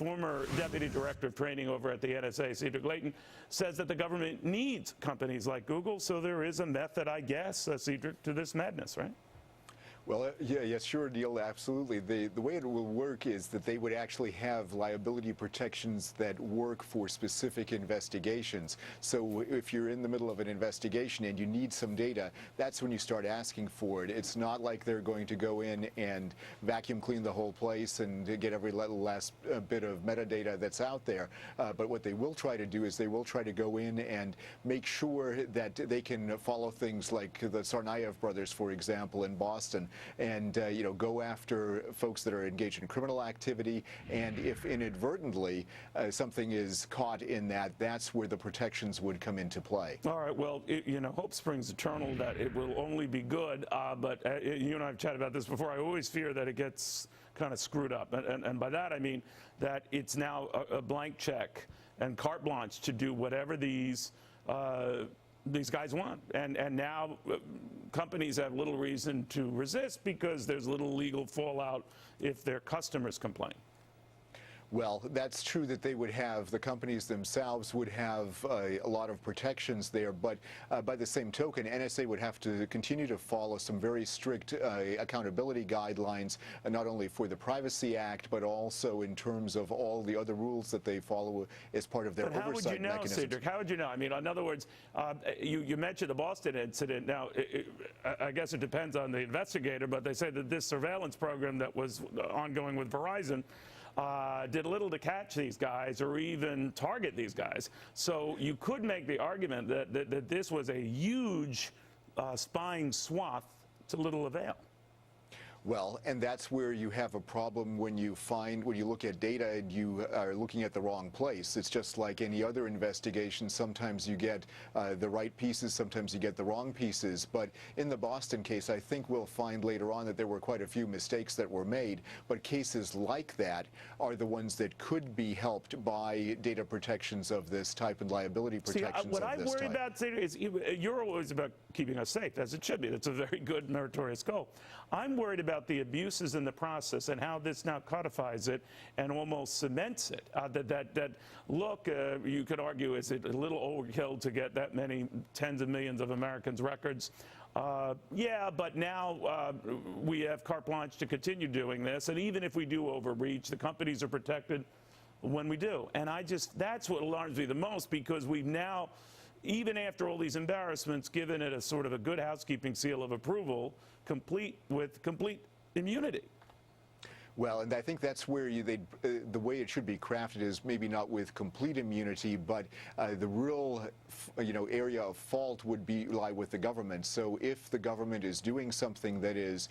former deputy director of training over at the NSA, Cedric Leighton, says that the government needs companies like Google. So there is a method, I guess, Cedric, to this madness, right? Well, yeah, sure, Neil, absolutely. The way it will work is that they would actually have liability protections that work for specific investigations. So if you're in the middle of an investigation and you need some data, that's when you start asking for it. It's not like they're going to go in and vacuum clean the whole place and get every last bit of metadata that's out there. But what they will try to do is they will try to go in and make sure that they can follow things like the Tsarnaev brothers, for example, in Boston, and go after folks that are engaged in criminal activity. And if inadvertently something is caught in that, that's where the protections would come into play. All right. Well, hope springs eternal that it will only be good. But you and I have chatted about this before. I always fear that it gets kind of screwed up, and by that I mean that it's now a blank check and carte blanche to do whatever these guys want, and now companies have little reason to resist because there's little legal fallout if their customers complain. Well, that's true that they would have, the companies themselves would have a lot of protections there, but by the same token, NSA would have to continue to follow some very strict accountability guidelines, not only for the Privacy Act, but also in terms of all the other rules that they follow as part of their oversight mechanisms. How would you know, Cedric? How would you know? I mean, in other words, you mentioned the Boston incident. Now, I guess it depends on the investigator, but they say that this surveillance program that was ongoing with Verizon did little to catch these guys or even target these guys. So you could make the argument that this was a huge spying swath to little avail. Well, and that's where you have a problem when you look at data and you are looking at the wrong place. It's just like any other investigation. Sometimes you get the right pieces, sometimes you get the wrong pieces. But in the Boston case, I think we'll find later on that there were quite a few mistakes that were made. But cases like that are the ones that could be helped by data protections of this type and liability protections of this type. What I worry about, Cedric, is you're always about keeping us safe, as it should be. That's a very good, meritorious goal. I'm worried about the abuses in the process and how this now codifies it and almost cements it. Look, you could argue, is it a little overkill to get that many tens of millions of Americans' records? Yeah, but now we have carte blanche to continue doing this, and even if we do overreach, the companies are protected when we do. And that's what alarms me the most, because we've now, even after all these embarrassments, given it a sort of a good housekeeping seal of approval, complete immunity. Well, and I think that's where the way it should be crafted is maybe not with complete immunity, but the real area of fault would lie with the government. So if the government is doing something that is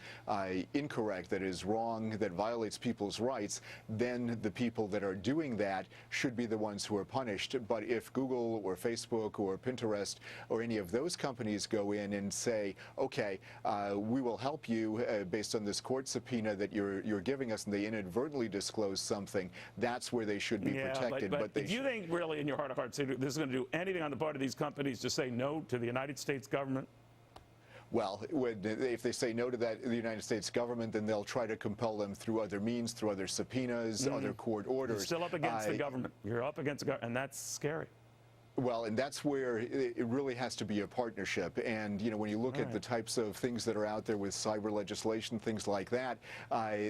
incorrect, that is wrong, that violates people's rights, then the people that are doing that should be the ones who are punished. But if Google or Facebook or Pinterest or any of those companies go in and say, okay, we will help you based on this court subpoena that you're giving us, and they inadvertently disclose something, that's where they should be protected. But if you think really in your heart of hearts this is going to do anything on the part of these companies to say no to the United States government? Well, if they say no to the United States government, then they'll try to compel them through other means, through other subpoenas, other court orders. You're still up against the government. You're up against the government, and that's scary. Well, and that's where it really has to be a partnership. And, when you look at the types of things that are out there with cyber legislation, things like that,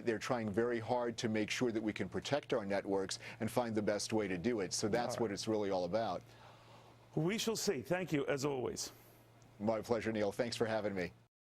they're trying very hard to make sure that we can protect our networks and find the best way to do it. So that's what it's really all about. We shall see. Thank you, as always. My pleasure, Neil. Thanks for having me.